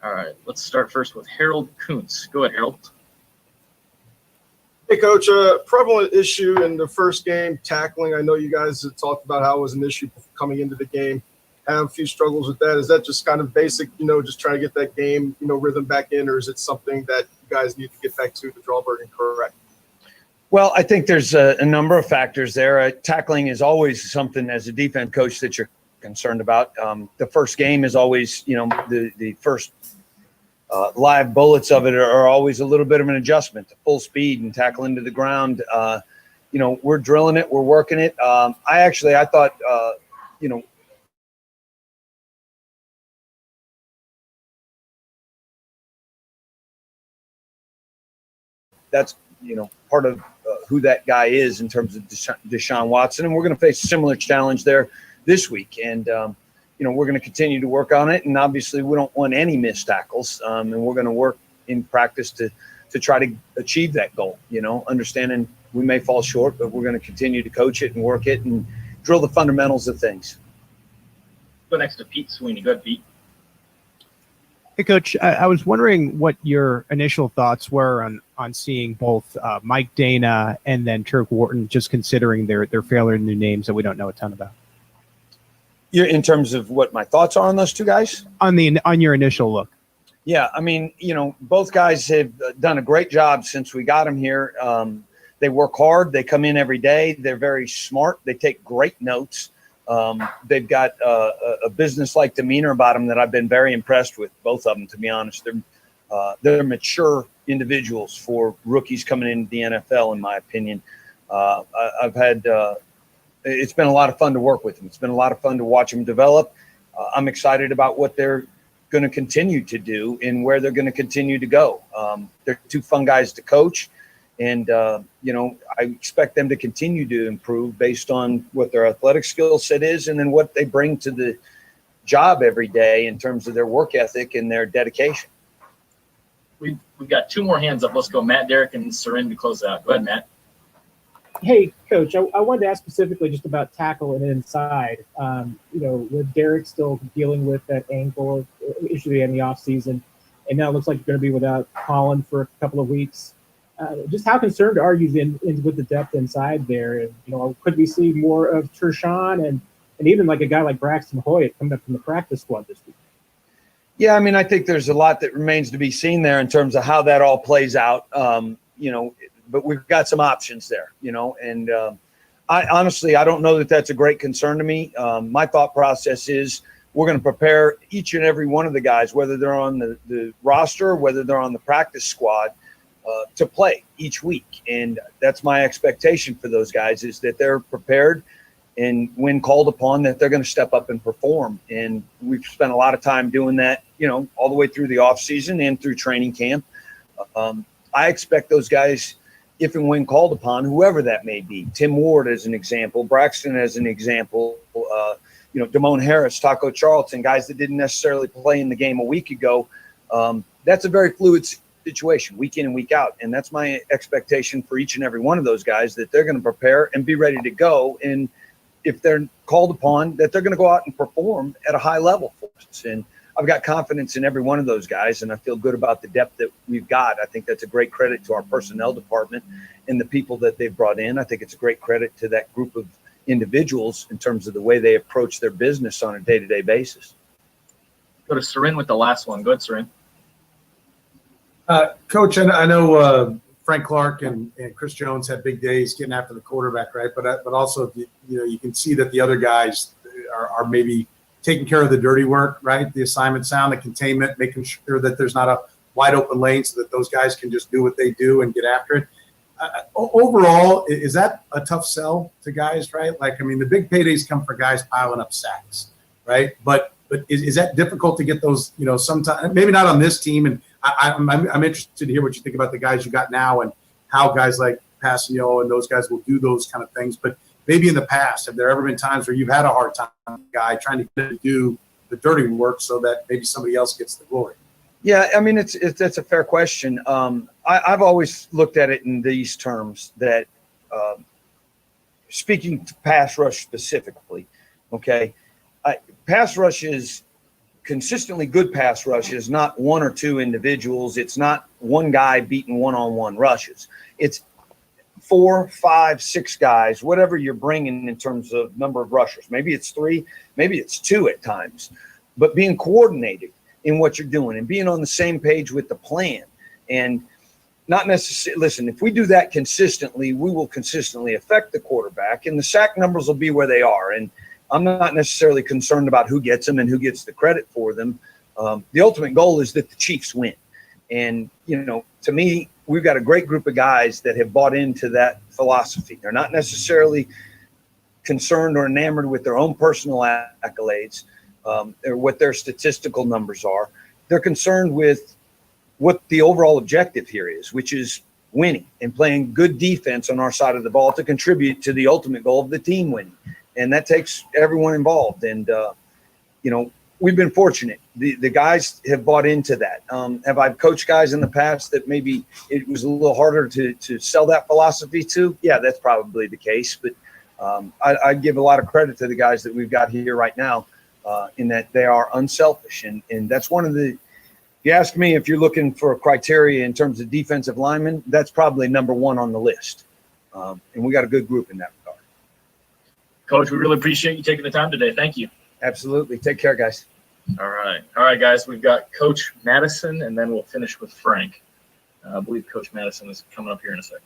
S2: All right. Let's start first with Harold Kuntz. Go ahead, Harold.
S17: Hey, Coach. Prevalent issue in the first game, tackling. I know you guys had talked about how it was an issue coming into the game. Have a few struggles with that. Is that just kind of basic, just trying to get that game, rhythm back in, or is it something that you guys need to get back to Drawberg and correct?
S18: Well, I think there's a number of factors there. Tackling is always something as a defense coach that you're concerned about. The first game is always, the first live bullets of it are always a little bit of an adjustment to full speed and tackle into the ground. We're drilling it. We're working it. I thought, that's, part of who that guy is in terms of Deshaun Watson. And we're going to face a similar challenge there this week. And, we're going to continue to work on it. And obviously we don't want any missed tackles. And we're going to work in practice to try to achieve that goal, understanding we may fall short, but we're going to continue to coach it and work it and drill the fundamentals of things.
S2: Go next to Pete Sweeney. Go ahead, Pete.
S6: Hey, Coach, I was wondering what your initial thoughts were on seeing both Mike Dana and then Turk Wharton, just considering their fairly new names that we don't know a ton about.
S18: You're in terms of what my thoughts are on those two guys?
S6: On your initial look.
S18: Yeah, I mean, both guys have done a great job since we got them here. They work hard. They come in every day. They're very smart. They take great notes. They've got a business-like demeanor about them that I've been very impressed with, both of them, to be honest. They're mature individuals for rookies coming into the NFL, in my opinion. It's been a lot of fun to work with them. It's been a lot of fun to watch them develop. I'm excited about what they're going to continue to do and where they're going to continue to go. They're two fun guys to coach. And, I expect them to continue to improve based on what their athletic skill set is and then what they bring to the job every day in terms of their work ethic and their dedication.
S2: We've got two more hands up. Let's go, Matt, Derek, and Seren to close out. Go ahead, Matt.
S12: Hey, Coach, I wanted to ask specifically just about tackle and inside. With Derek still dealing with that ankle issue in the offseason, and now it looks like you're going to be without Colin for a couple of weeks. Just how concerned are you with the depth inside there? And, could we see more of Tershawn and even like a guy like Braxton Hoyt coming up from the practice squad this week?
S18: Yeah, I mean, I think there's a lot that remains to be seen there in terms of how that all plays out. But we've got some options there, and I honestly don't know that that's a great concern to me. My thought process is we're going to prepare each and every one of the guys, whether they're on the roster, whether they're on the practice squad, to play each week. And that's my expectation for those guys, is that they're prepared and when called upon that they're going to step up and perform. And we've spent a lot of time doing that, all the way through the off season and through training camp. I expect those guys, if and when called upon, whoever that may be, Tim Ward as an example, Braxton as an example, Damone Harris, Taco Charlton, guys that didn't necessarily play in the game a week ago. That's a very fluid situation, week in and week out. And that's my expectation for each and every one of those guys, that they're going to prepare and be ready to go. And if they're called upon, that they're going to go out and perform at a high level for us. And I've got confidence in every one of those guys, and I feel good about the depth that we've got. I think that's a great credit to our personnel department and the people that they've brought in. I think it's a great credit to that group of individuals in terms of the way they approach their business on a day-to-day basis.
S2: Go to Seren with the last one. Go ahead, Seren.
S8: Coach, I know Frank Clark and Chris Jones had big days getting after the quarterback, right? But also, you can see that the other guys are maybe taking care of the dirty work, right? The assignment sound, the containment, making sure that there's not a wide open lane so that those guys can just do what they do and get after it. Overall, is that a tough sell to guys, right? Like, I mean, the big paydays come for guys piling up sacks, right? But is that difficult to get those, sometimes, maybe not on this team. And I'm interested to hear what you think about the guys you got now and how guys like Spagnuolo and those guys will do those kind of things. But maybe in the past, have there ever been times where you've had a hard time, guy, trying to do the dirty work so that maybe somebody else gets the glory?
S18: Yeah, I mean, that's a fair question. I've always looked at it in these terms, that speaking to pass rush specifically, okay, pass rush is consistently good. Pass rush is not one or two individuals. It's not one guy beating one-on-one rushes. It's 4, 5, 6 guys, whatever you're bringing in terms of number of rushers. Maybe it's 3, maybe it's 2 at times, but being coordinated in what you're doing and being on the same page with the plan. And not necessarily, listen, if we do that consistently, we will consistently affect the quarterback, and the sack numbers will be where they are. And I'm not necessarily concerned about who gets them and who gets the credit for them. The ultimate goal is that the Chiefs win. And, to me, we've got a great group of guys that have bought into that philosophy. They're not necessarily concerned or enamored with their own personal accolades or what their statistical numbers are. They're concerned with what the overall objective here is, which is winning and playing good defense on our side of the ball to contribute to the ultimate goal of the team winning. And that takes everyone involved. And, we've been fortunate. The guys have bought into that. Have I coached guys in the past that maybe it was a little harder to sell that philosophy to? Yeah, that's probably the case. But I give a lot of credit to the guys that we've got here right now in that they are unselfish. And that's one of the, if you ask me if you're looking for a criteria in terms of defensive linemen, that's probably number one on the list. And we got a good group in that regard.
S2: Coach, we really appreciate you taking the time today. Thank you.
S18: Absolutely. Take care, guys.
S2: All right, guys. We've got Coach Madison, and then we'll finish with Frank. I believe Coach Madison is coming up here in a second.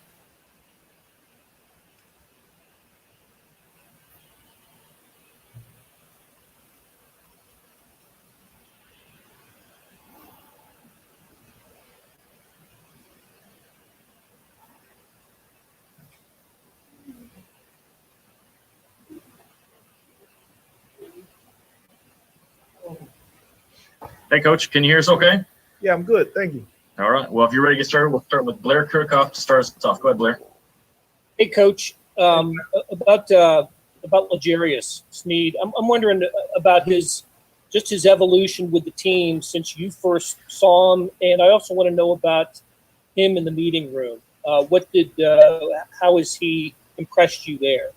S2: Hey, Coach, can you hear us okay?
S19: Yeah, I'm good. Thank you.
S2: All right. Well, if you're ready to get started, we'll start with Blair Kirchhoff to start us off. Go ahead, Blair.
S20: Hey, Coach. About L'Jarius Sneed, I'm wondering about his evolution with the team since you first saw him, and I also want to know about him in the meeting room. How has he impressed you there?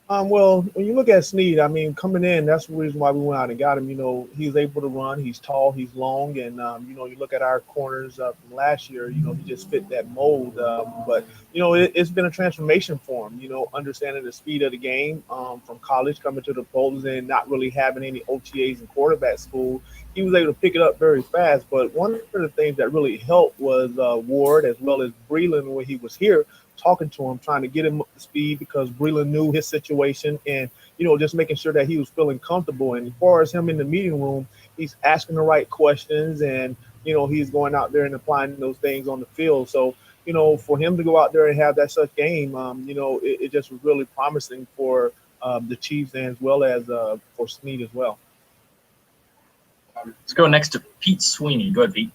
S19: Well, when you look at Sneed, I mean, coming in, that's the reason why we went out and got him. You know, he's able to run. He's tall. He's long. And, you know, you look at our corners from last year, you know, he just fit that mold. But, you know, it's been a transformation for him, you know, understanding the speed of the game from college, coming to the pros and not really having any OTAs in quarterback school. He was able to pick it up very fast. But one of the things that really helped was Ward as well as Breland when he was here, talking to him, trying to get him up to speed because Breland knew his situation and, you know, just making sure that he was feeling comfortable. And as far as him in the meeting room, he's asking the right questions and, you know, he's going out there and applying those things on the field. So, you know, for him to go out there and have that such game, you know, it just was really promising for the Chiefs and as well as for Snead as well.
S2: Let's go next to Pete Sweeney. Go ahead, Pete.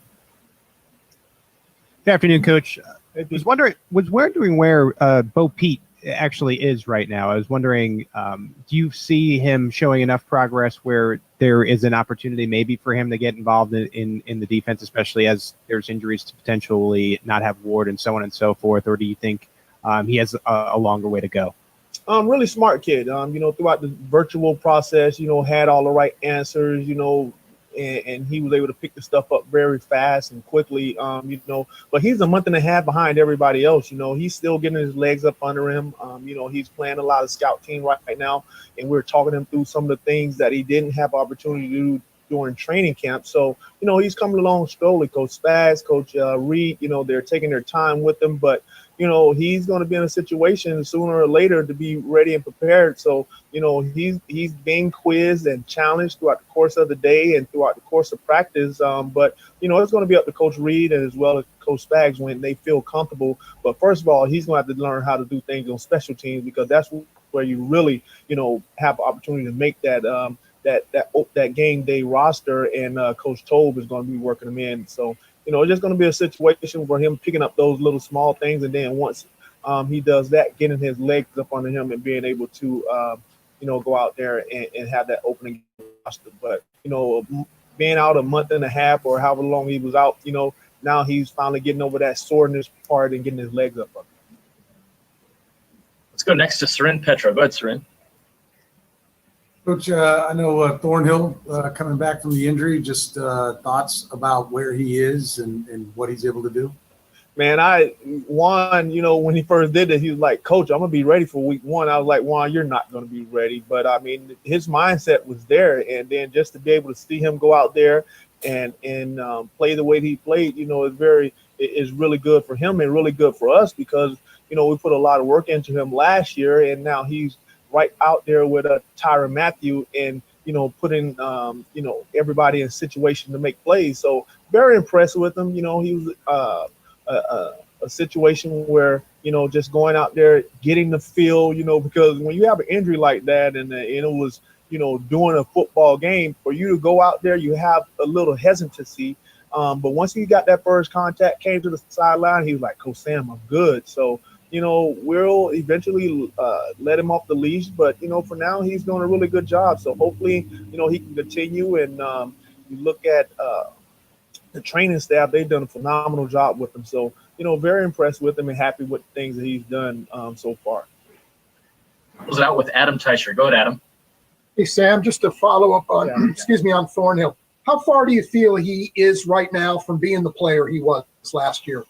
S6: Good afternoon, Coach. I was wondering where Bo Pete actually is right now. I was wondering, do you see him showing enough progress where there is an opportunity maybe for him to get involved in the defense, especially as there's injuries to potentially not have Ward and so on and so forth? Or do you think he has a longer way to go?
S19: Really smart kid. You know, throughout the virtual process, you know, had all the right answers, you know, and he was able to pick the stuff up very fast and quickly, you know, but he's a month and a half behind everybody else. You know, he's still getting his legs up under him. You know, he's playing a lot of scout team right now, and we're talking him through some of the things that he didn't have opportunity to do during training camp. So, you know, he's coming along slowly. Coach Spags, Coach Reed, you know, they're taking their time with him, but you know, he's going to be in a situation sooner or later to be ready and prepared. So, you know, he's being quizzed and challenged throughout the course of the day and throughout the course of practice. But, you know, it's going to be up to Coach Reed and as well as Coach Spags when they feel comfortable. But first of all, he's going to have to learn how to do things on special teams because that's where you really, you know, have the opportunity to make that that game day roster. And Coach Tobe is going to be working them in. So, you know, it's just going to be a situation for him picking up those little small things. And then once he does that, getting his legs up under him and being able to, you know, go out there and have that opening roster. But, you know, being out a month and a half or however long he was out, you know, now he's finally getting over that soreness part and getting his legs up.
S2: Let's go next to Seren Petra. Go ahead, Seren.
S8: Coach, I know Thornhill coming back from the injury, just thoughts about where he is and what he's able to do?
S19: Man, Juan, you know, when he first did it, he was like, Coach, I'm going to be ready for week one. I was like, Juan, you're not going to be ready. But, I mean, his mindset was there. And then just to be able to see him go out there and play the way he played, you know, is really good for him and really good for us because, you know, we put a lot of work into him last year. And now he's right out there with Tyrann Mathieu and, you know, putting, you know, everybody in situation to make plays. So very impressed with him. You know, he was a situation where, you know, just going out there, getting the feel, you know, because when you have an injury like that and it was, you know, doing a football game, for you to go out there, you have a little hesitancy. But once he got that first contact, came to the sideline, he was like, Coach Sam, I'm good. So, you know, we'll eventually let him off the leash. But, you know, for now, he's doing a really good job. So hopefully, you know, he can continue. And you look at the training staff, they've done a phenomenal job with him. So, you know, very impressed with him and happy with the things that he's done so far.
S2: Close it out with Adam Teicher. Go ahead, Adam.
S4: Hey, Sam, just to follow up on, on Thornhill. How far do you feel he is right now from being the player he was last year?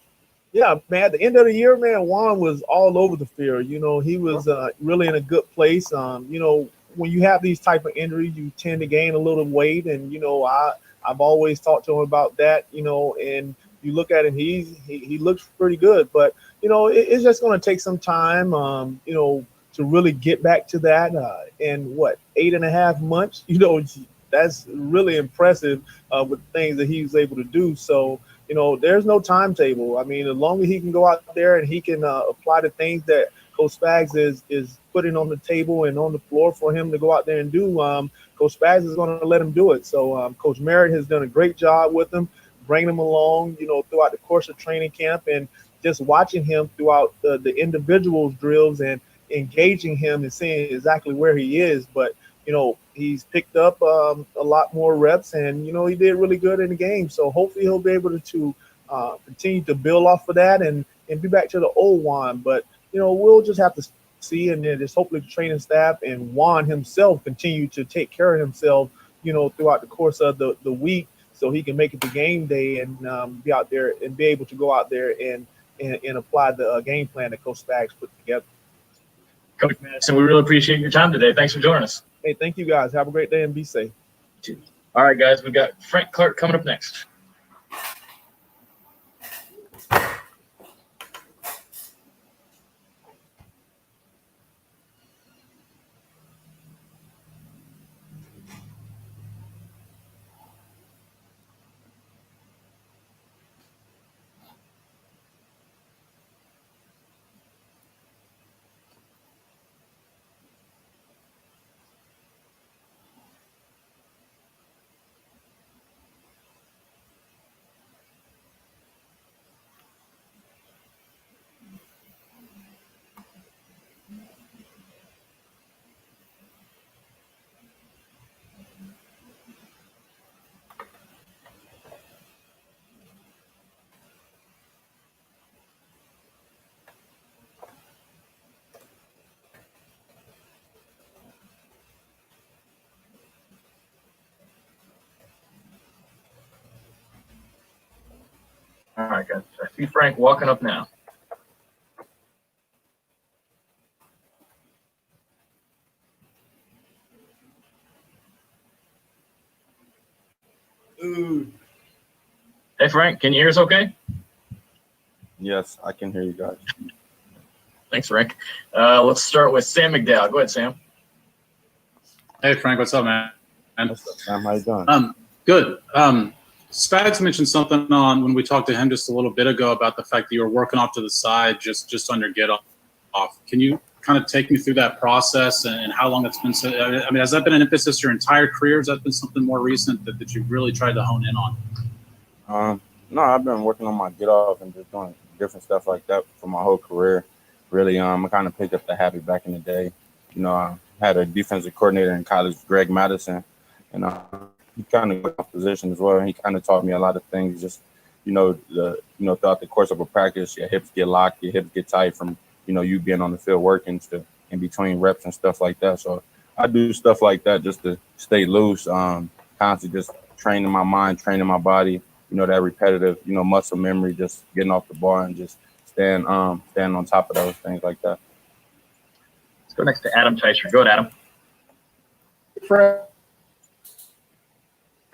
S19: Yeah, man, at the end of the year, man, Juan was all over the field. You know, he was really in a good place. You know, when you have these type of injuries, you tend to gain a little weight, and I've always talked to him about that, and you look at him, he looks pretty good, but it's just going to take some time, to really get back to that. In 8.5 months, that's really impressive with things that he was able to do. So, there's no timetable. I mean, as long as he can go out there and he can apply the things that Coach Spags is putting on the table and on the floor for him to go out there and do, Coach Spags is going to let him do it. So Coach Merritt has done a great job with him, bringing him along, throughout the course of training camp, and just watching him throughout the individuals drills and engaging him and seeing exactly where he is. But, he's picked up a lot more reps, and, he did really good in the game. So hopefully he'll be able to continue to build off of that and be back to the old Juan. But, we'll just have to see, and then just hopefully the training staff and Juan himself continue to take care of himself, throughout the course of the week, so he can make it to game day and be out there and be able to go out there and apply the game plan that Coach Spags put together.
S2: Coach Madison, we really appreciate your time today. Thanks for joining us.
S19: Hey, thank you guys. Have a great day and be safe.
S2: All right, guys, we've got Frank Clark coming up next. All right, guys. I see Frank walking up now.
S21: Ooh.
S2: Hey, Frank, can you hear us okay?
S21: Yes, I can hear you guys.
S2: Thanks, Frank. Let's start with Sam McDowell. Go ahead, Sam.
S11: Hey, Frank, what's up, man?
S21: What's up, Sam? How you doing?
S11: Good. Spags mentioned something on when we talked to him just a little bit ago about the fact that you were working off to the side just on your get off. Can you kind of take me through that process and how long it's been? I mean, has that been an emphasis your entire career? Has that been something more recent that you've really tried to hone in on?
S21: No, I've been working on my get off and just doing different stuff like that for my whole career. Really, I kind of picked up the habit back in the day. I had a defensive coordinator in college, Greg Madison, and he kind of got my position as well. And he kind of taught me a lot of things. Just throughout the course of a practice, your hips get locked, your hips get tight from you being on the field working to in between reps and stuff like that. So I do stuff like that just to stay loose, constantly just training my mind, training my body. That repetitive, muscle memory, just getting off the bar and just standing on top of those things like that.
S2: Let's go next to Adam Teicher. Go ahead, Adam.
S4: Frank.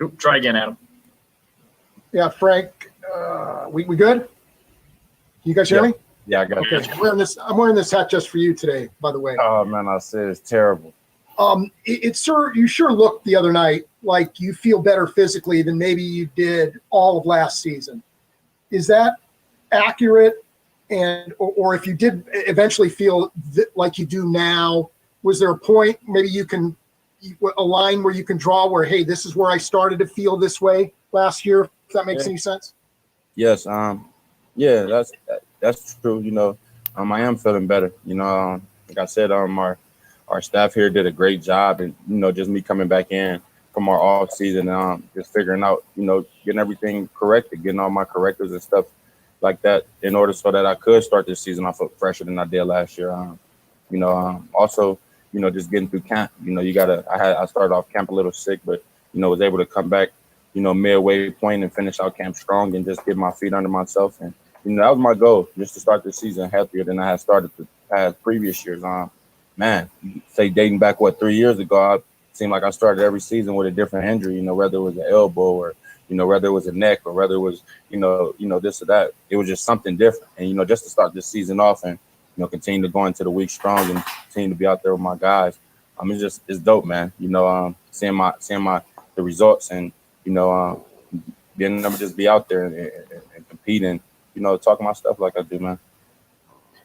S2: Oop, try again, Adam.
S4: Yeah, Frank. We good? You guys hear me?
S21: Yeah, I got
S4: okay.
S21: it.
S4: I'm wearing this hat just for you today, by the way.
S21: Oh man, I said it's terrible.
S4: You sure looked the other night like you feel better physically than maybe you did all of last season. Is that accurate? Or if you did eventually feel like you do now, was there a point maybe a line where you can draw where, hey, this is where I started to feel this way last year? If that makes any sense.
S21: Yes. Yeah, that's true. I am feeling better. Like I said, our staff here did a great job, and just me coming back in from our off season, just figuring out, getting everything corrected, getting all my correctives and stuff like that in order so that I could start this season off fresher than I did last year. Also, just getting through camp. I started off camp a little sick, but was able to come back, midway point and finish out camp strong and just get my feet under myself. And that was my goal, just to start the season healthier than I had started the past previous years. man, say dating back, 3 years ago, it seemed like I started every season with a different injury, whether it was an elbow or, whether it was a neck or whether it was, this or that. It was just something different. And, just to start this season off and, continue to go into the week strong and continue to be out there with my guys. It's dope, man. Seeing the results and, being able to just be out there and compete and, talking my stuff like I do, man.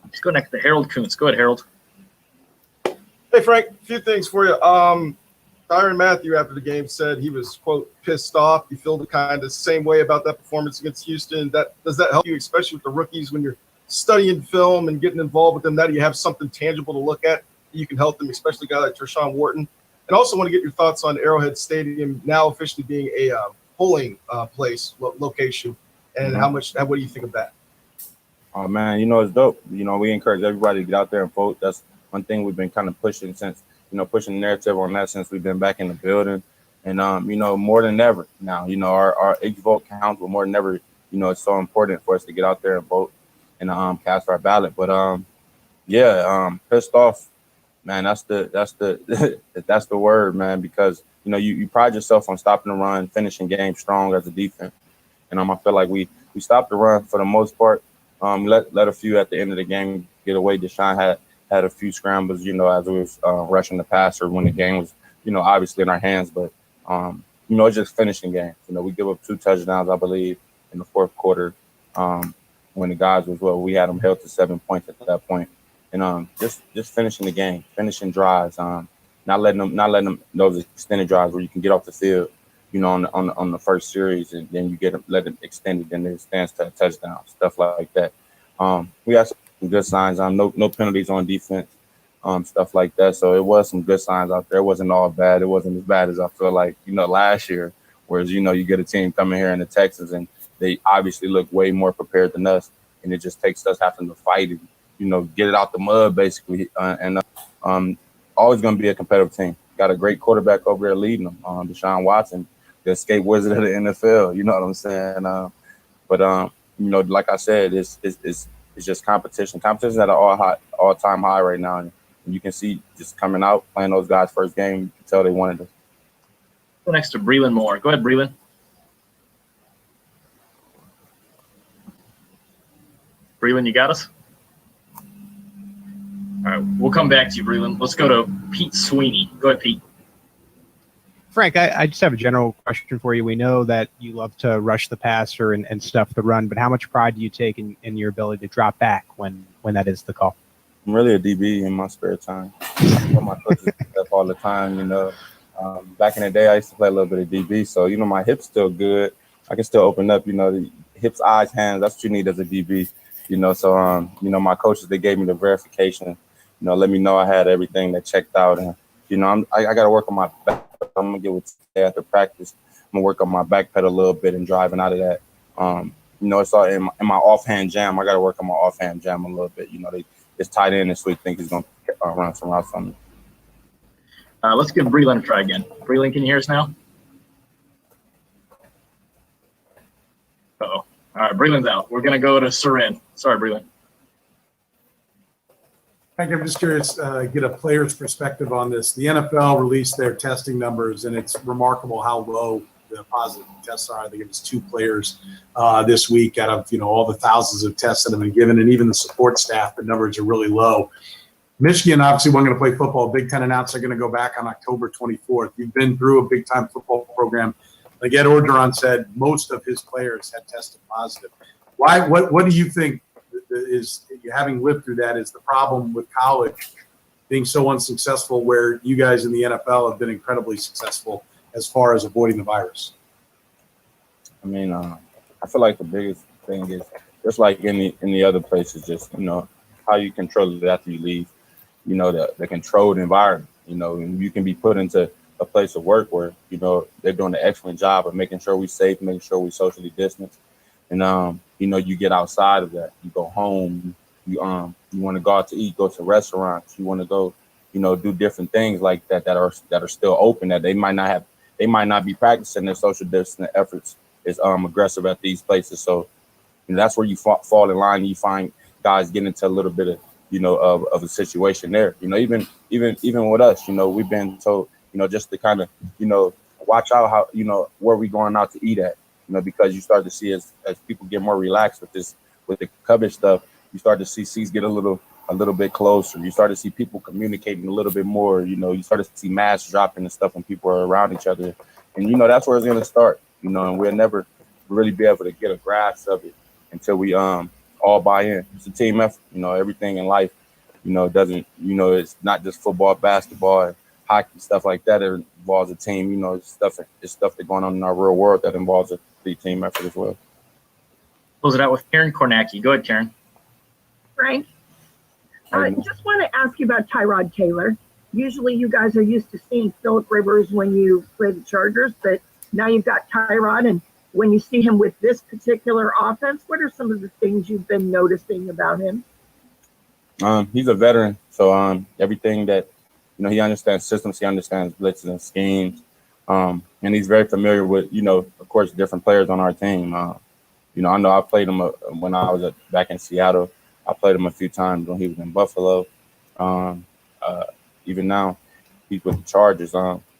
S2: Let's go next to Harold Kuntz. Go ahead, Harold.
S17: Hey, Frank, a few things for you. Tyrann Mathieu after the game said he was, quote, pissed off. You feel the kind of same way about that performance against Houston. Does that help you, especially with the rookies, when you're studying film and getting involved with them? Now you have something tangible to look at. You can help them, especially a guy like Tershawn Wharton. And also want to get your thoughts on Arrowhead Stadium now officially being a polling place location, and what do you think of that?
S21: Oh man, it's dope. We encourage everybody to get out there and vote. That's one thing we've been kind of pushing since, pushing the narrative on that since we've been back in the building. And more than ever now, our each vote counts, but more than ever, it's so important for us to get out there and vote and cast our ballot. But pissed off, man, that's the that's the word, man, because you pride yourself on stopping the run, finishing games strong as a defense. And I feel like we stopped the run for the most part. Let a few at the end of the game get away. Deshaun had a few scrambles, as we was rushing the passer when the game was, obviously in our hands. But it's just finishing games. We give up 2 touchdowns, I believe, in the fourth quarter. When the guys we had them held to 7 points at that point. And just finishing the game, finishing drives, not letting them those extended drives where you can get off the field, on the first series, and then you let them extended, then it stands to a touchdown, stuff like that. We had some good signs. No penalties on defense, stuff like that. So it was some good signs out there. It wasn't all bad. It wasn't as bad as I feel like last year. Whereas you get a team coming here into Texas and they obviously look way more prepared than us, and it just takes us having to fight and get it out the mud basically. Always going to be a competitive team. Got a great quarterback over there leading them, Deshaun Watson, the escape wizard of the NFL. You know what I'm saying? But like I said, it's just competition. Competition's at an all-time high right now, and you can see just coming out playing those guys' first game, you can tell they wanted to.
S2: Go next to Breland Moore. Go ahead, Breland. Breland, you got us? All right, we'll come back to you, Breland. Let's go to Pete Sweeney. Go ahead, Pete.
S6: Frank, I just have a general question for you. We know that you love to rush the passer and stuff the run, but how much pride do you take in your ability to drop back when that is the call?
S21: I'm really a DB in my spare time. My coaches stuff all the time, Back in the day, I used to play a little bit of DB, so, my hip's still good. I can still open up, the hips, eyes, hands. That's what you need as a DB, So, my coaches, they gave me the verification, let me know I had everything that checked out. And, I got to work on my back. I'm going to get with today after practice. I'm going to work on my back pedal a little bit and driving out of that. It's all in my offhand jam. I got to work on my offhand jam a little bit. It's tight end this week. Think he's going to run some routes on me.
S2: Let's give Breland a try again. Breland, can you hear us now? Uh-oh. All right, Breland's out. We're going to go to Seren. Sorry, Breland.
S8: Frank, I'm just curious, get a player's perspective on this. The NFL released their testing numbers, and it's remarkable how low the positive tests are. I think it was 2 players this week out of all the thousands of tests that have been given, and even the support staff, the numbers are really low. Michigan obviously wasn't going to play football. Big Ten announced they're going to go back on October 24th. You've been through a big-time football program. Like Ed Orgeron said, most of his players had tested positive. Why? What do you think is, having lived through that, is the problem with college being so unsuccessful, where you guys in the NFL have been incredibly successful as far as avoiding the virus?
S21: I mean, I feel like the biggest thing is just like in the other places, just how you control it after you leave. The controlled environment. And you can be put into a place of work where they're doing an excellent job of making sure we're safe, making sure we socially distance, and you get outside of that. You go home. You want to go out to eat, go to restaurants. You want to go, do different things like that are still open, that they might not be practicing their social distancing efforts as aggressive at these places. So that's where you fall in line. You find guys get into a little bit of a situation there. Even with us, we've been told, just to kind of, watch out how, where we going out to eat at, because you start to see as people get more relaxed with the COVID stuff, you start to see seats get a little bit closer. You start to see people communicating a little bit more. You start to see masks dropping and stuff when people are around each other, and that's where it's going to start. And we'll never really be able to get a grasp of it until we all buy in. It's a team effort. Everything in life, doesn't, it's not just football, basketball, and hockey, stuff like that. It involves a team. It's stuff that's going on in our real world that involves a big team effort as well.
S2: Close it out with Karen Kornacki. Go ahead, Karen.
S14: Frank, I just want to ask you about Tyrod Taylor. Usually you guys are used to seeing Phillip Rivers when you play the Chargers, but now you've got Tyrod, and when you see him with this particular offense, what are some of the things you've been noticing about him?
S21: He's a veteran, so everything that he understands systems, he understands blitzes and schemes, and he's very familiar with of course different players on our team. I know I played him when I was back in Seattle. I played him a few times when he was in Buffalo. Even now, he's with the Chargers.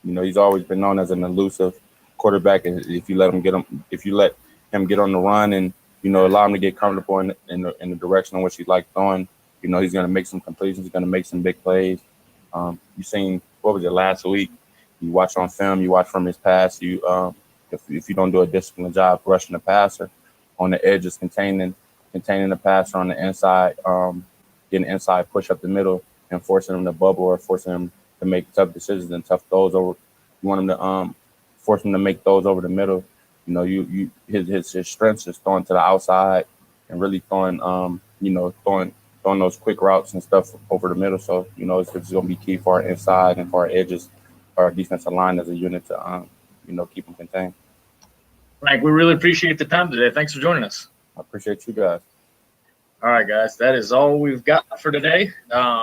S21: He's always been known as an elusive quarterback. If you let him get on the run and allow him to get comfortable in the direction in which he likes throwing, he's going to make some completions. He's going to make some big plays. You seen, what was it, last week? You watch on film. You watch from his pass. If you don't do a disciplined job rushing the passer on the edges, containing the passer on the inside, getting inside push up the middle and forcing him to bubble or forcing him to make tough decisions and tough throws over. You want him to force him to make those over the middle. His strengths is throwing to the outside and really throwing those quick routes and stuff over the middle. So it's going to be key for our inside and for our edges, for our defensive line as a unit to keep them contained.
S2: Frank, we really appreciate the time today. Thanks for joining us.
S21: I appreciate you guys.
S2: All right, guys, that is all we've got for today.